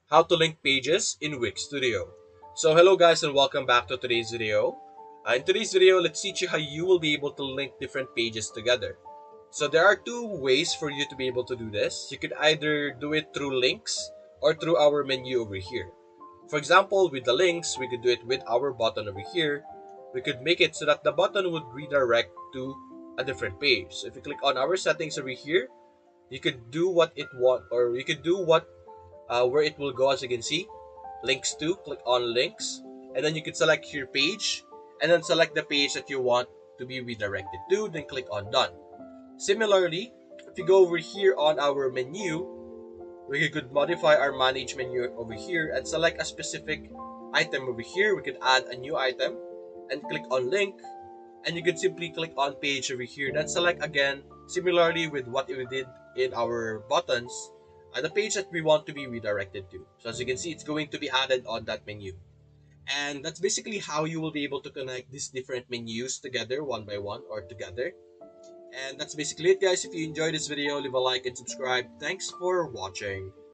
How to link pages in Wix Studio. So hello guys and welcome back to today's video. In today's video, let's teach you how you will be able to link different pages together. So there are two ways for you to be able to do this. You could either do it through links or through our menu over here. For example, with the links, we could do it with our button over here. We could make it so that the button would redirect to a different page. So if you click on our settings over here, you could do what it want, or you could do what where it will go. As you can see, links to, click on links, and then you can select your page and then select the page that you want to be redirected to, then click on done. Similarly, if you go over here on our menu, we could modify our manage menu over here and select a specific item over here. We could add a new item and click on link, and you could simply click on page over here, then select again, similarly with what we did in our buttons, the page that we want to be redirected to. So as you can see, it's going to be added on that menu. And that's basically how you will be able to connect these different menus together one by one or together. And that's basically it guys. If you enjoyed this video, leave a like and subscribe. Thanks for watching.